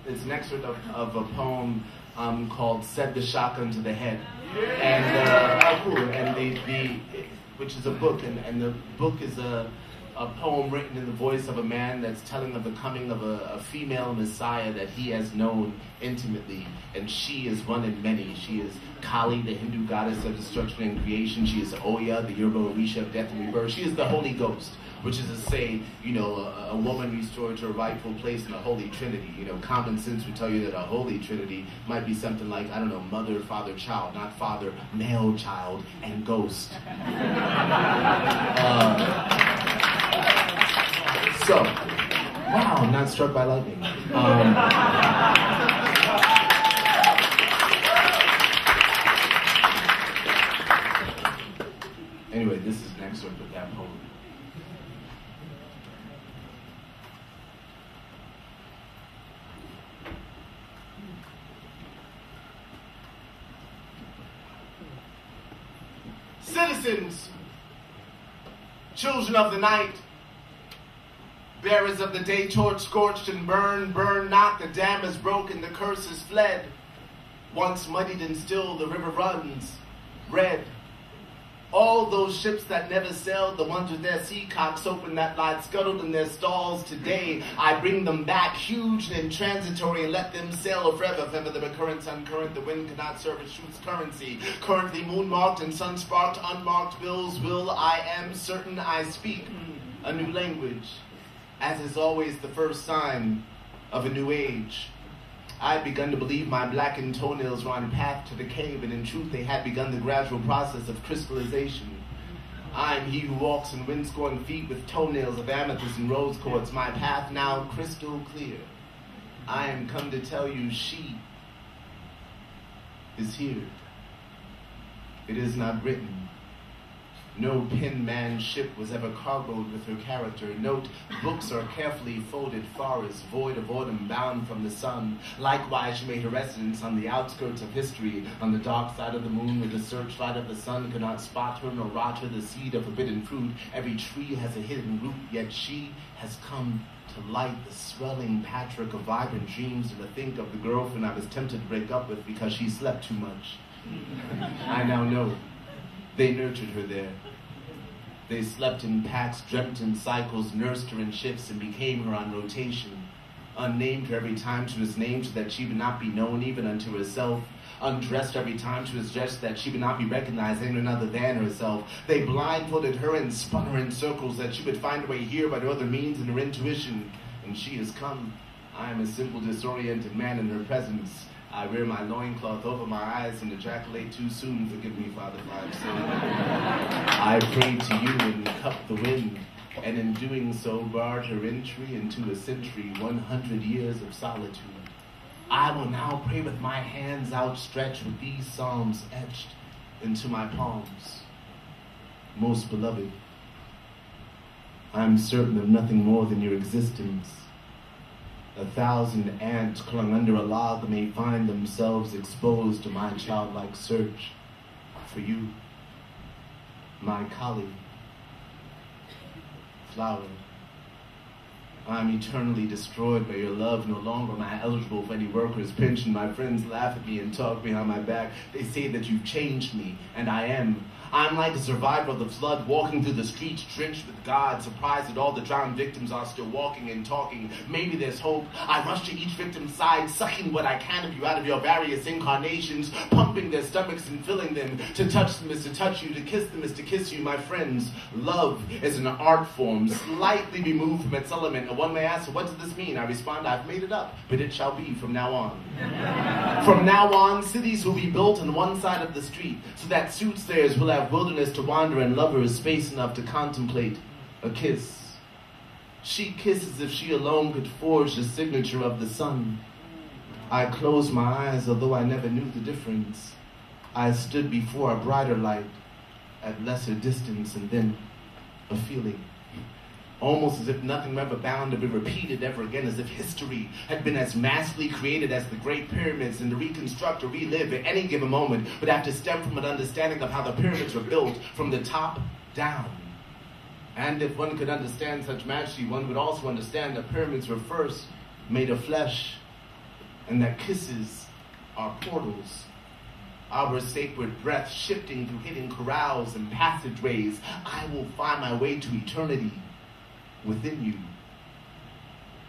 It's an excerpt of a poem called "Set the Shotgun to the Head," and cool. And which is a book, and the book is a poem written in the voice of a man that's telling of the coming of a female messiah that he has known intimately, and she is one in many. She is Kali, the Hindu goddess of destruction and creation. She is Oya, the Yoruba Orisha of death and rebirth. She is the Holy Ghost, which is to say, a woman restored to her rightful place in the Holy Trinity. Common sense would tell you that a Holy Trinity might be something like, I don't know, mother, father, child, not father, male, child, and ghost. So, wow, I'm not struck by lightning. Anyway, this is an excerpt of that poem. Citizens, children of the night, bearers of the day, torch scorched and burn, burn not, the dam is broken, the curse is fled. Once muddied and still the river runs, red. All those ships that never sailed, the ones with their sea cocks open that lie scuttled in their stalls today, I bring them back, huge and transitory, and let them sail forever. If ever the recurrence uncurrent, the wind cannot serve its truth's currency. Currently moon-marked and sun-sparked, unmarked bills will, I am certain I speak a new language, as is always the first sign of a new age. I had begun to believe my blackened toenails were on path to the cave, and in truth they had begun the gradual process of crystallization. I am he who walks in wind-scorned feet with toenails of amethyst and rose quartz, my path now crystal clear. I am come to tell you she is here. It is not written. No pen-manned ship was ever cargoed with her character. Note, books are carefully folded forests, void of autumn, bound from the sun. Likewise, she made her residence on the outskirts of history, on the dark side of the moon, where the searchlight of the sun could not spot her nor rot her, the seed of forbidden fruit. Every tree has a hidden root, yet she has come to light the swelling patchwork of vibrant dreams, and to think of the girlfriend I was tempted to break up with because she slept too much. I now know. They nurtured her there. They slept in packs, dreamt in cycles, nursed her in shifts, and became her on rotation. Unnamed her every time she was named, so that she would not be known even unto herself. Undressed every time she was dressed, that she would not be recognized anyone other than herself. They blindfolded her and spun her in circles, that she would find her way here by no other means than her intuition. And she has come. I am a simple, disoriented man in her presence. I wear my loincloth over my eyes and ejaculate too soon. Forgive me, Father, if I have sinned. I pray to you and cup the wind, and in doing so barred her entry into a century, 100 years of solitude. I will now pray with my hands outstretched, with these psalms etched into my palms. Most beloved, I am certain of nothing more than your existence. 1,000 ants clung under a log may find themselves exposed to my childlike search for you, my colleague, flower. I am eternally destroyed by your love. No longer am I eligible for any worker's pension. My friends laugh at me and talk behind my back. They say that you've changed me, and I am. I'm like a survivor of the flood, walking through the streets drenched with God, surprised that all the drowned victims are still walking and talking. Maybe there's hope. I rush to each victim's side, sucking what I can of you out of your various incarnations, pumping their stomachs and filling them. To touch them is to touch you, to kiss them is to kiss you, my friends. Love is an art form, slightly removed from its element. And one may ask, so what does this mean? I respond, I've made it up, but it shall be from now on. From now on, cities will be built on one side of the street, so that soothsayers will have wilderness to wander and lovers space enough to contemplate a kiss. She kisses if she alone could forge the signature of the sun. I closed my eyes, although I never knew the difference. I stood before a brighter light at lesser distance, and then a feeling. Almost as if nothing ever bound to be repeated ever again, as if history had been as massively created as the Great Pyramids, and to reconstruct or relive at any given moment would have to stem from an understanding of how the pyramids were built from the top down. And if one could understand such majesty, one would also understand that pyramids were first made of flesh, and that kisses are portals. Our sacred breath shifting through hidden corrals and passageways. I will find my way to eternity within you.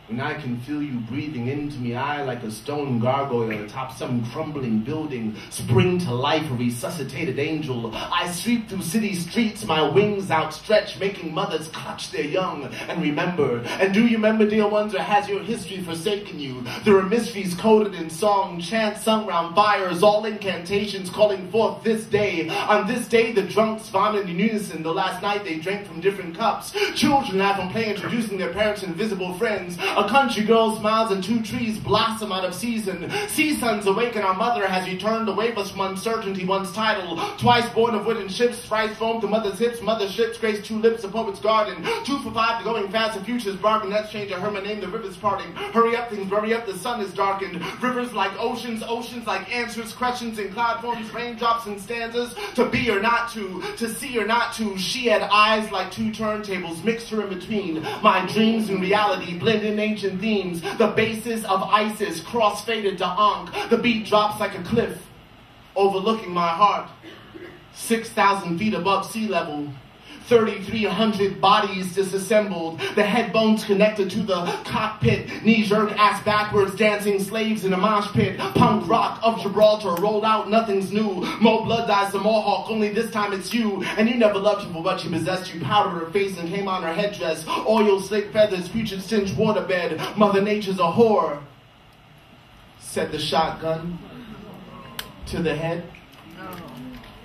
When I can feel you breathing into me, I, like a stone gargoyle atop some crumbling building, spring to life, a resuscitated angel. I sweep through city streets, my wings outstretched, making mothers clutch their young and remember. And do you remember, dear ones, or has your history forsaken you? There are mysteries coded in song, chants sung round fires, all incantations calling forth this day. On this day, the drunks vomit in unison, though last night they drank from different cups. Children laugh and play, introducing their parents and invisible friends. A country girl smiles and 2 trees blossom out of season. Sea suns awaken, our mother has returned to wave us from uncertainty, once title. Twice born of wooden ships, thrice foam to mother's hips. Mother's ships grace 2 lips, a poet's garden. 2 for 5 to going fast, the future's bargain. Let's change a hermit name, the river's parting. Hurry up, things bury up, the sun is darkened. Rivers like oceans, oceans like answers, questions in cloud forms, raindrops and stanzas. To be or not to see or not to. She had eyes like 2 turntables, mixed her in between. My dreams and reality blend in ancient themes. The basis of Isis cross-faded to Ankh. The beat drops like a cliff, overlooking my heart. 6,000 feet above sea level. 3,300 bodies disassembled, the head bones connected to the cockpit, knee jerk, ass backwards, dancing slaves in a mosh pit. Punk rock of Gibraltar, rolled out, nothing's new. More blood dyes the Mohawk, only this time it's you. And you never loved her for what she possessed. You powdered her face and came on her headdress. Oil slick feathers, putrid stench waterbed. Mother Nature's a whore, said the shotgun to the head.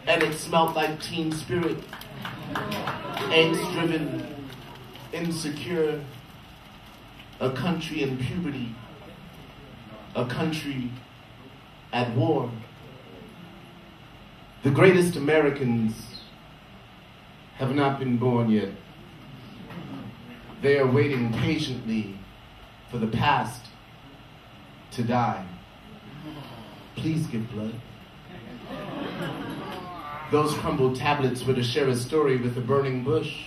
And it smelt like teen spirit. Angst-driven, insecure, a country in puberty, a country at war. The greatest Americans have not been born yet. They are waiting patiently for the past to die. Please give blood. Those crumbled tablets were to share a story with a burning bush.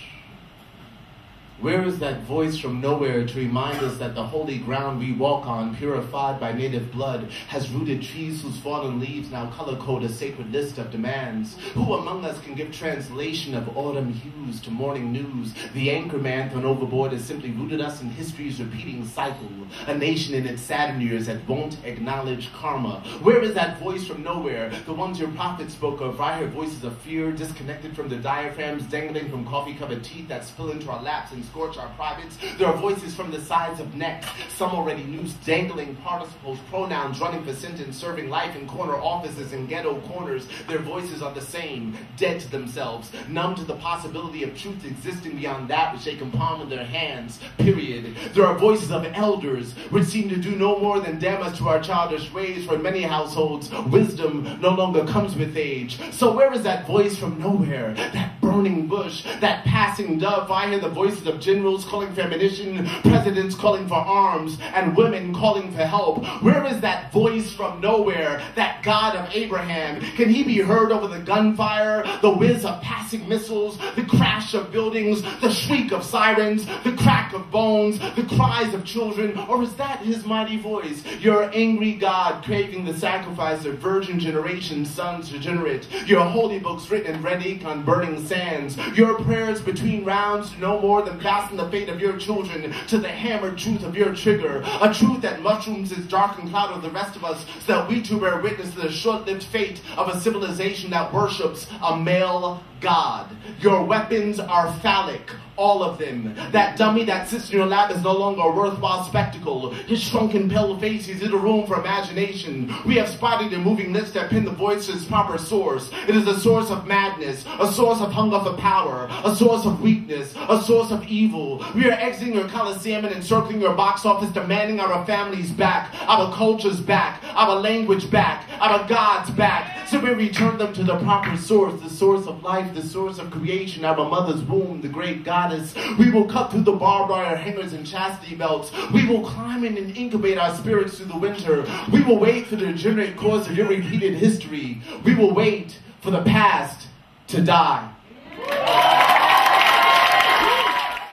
Where is that voice from nowhere to remind us that the holy ground we walk on, purified by native blood, has rooted trees whose fallen leaves now color code a sacred list of demands? Who among us can give translation of autumn hues to morning news? The anchor man thrown overboard has simply rooted us in history's repeating cycle, a nation in its saddened years that won't acknowledge karma. Where is that voice from nowhere, the ones your prophet spoke of? I hear voices of fear, disconnected from the diaphragms, dangling from coffee-covered teeth that spill into our laps and scorch our privates. There are voices from the sides of necks, some already loose, dangling participles, pronouns running for sentence, serving life in corner offices and ghetto corners. Their voices are the same, dead to themselves, numb to the possibility of truth existing beyond that which they can palm in their hands, period. There are voices of elders, which seem to do no more than damn us to our childish ways. For many households, wisdom no longer comes with age. So where is that voice from nowhere, that burning bush, that passing dove? I hear the voices of generals calling for ammunition, presidents calling for arms, and women calling for help. Where is that voice from nowhere, that God of Abraham? Can he be heard over the gunfire, the whiz of passing missiles, the crash of buildings, the shriek of sirens, the crack of bones, the cries of children? Or is that his mighty voice, your angry God craving the sacrifice of virgin generation sons regenerate, your holy books written in red ink on burning sands, your prayers between rounds no more than fasten the fate of your children to the hammered truth of your trigger, a truth that mushrooms its darkened cloud of the rest of us, so that we too bear witness to the short-lived fate of a civilization that worships a male God. Your weapons are phallic, all of them. That dummy that sits in your lap is no longer a worthwhile spectacle. His shrunken pale face is little room for imagination. We have spotted your moving lips that pin the voice to its proper source. It is a source of madness, a source of hunger for power, a source of weakness, a source of evil. We are exiting your coliseum and encircling your box office, demanding our families back, our cultures back, our language back, our gods back. So we return them to the proper source, the source of life, the source of creation, our mother's womb, the great goddess. We will cut through the barbed wire hangers and chastity belts. We will climb in and incubate our spirits through the winter. We will wait for the degenerate course of your repeated history. We will wait for the past to die.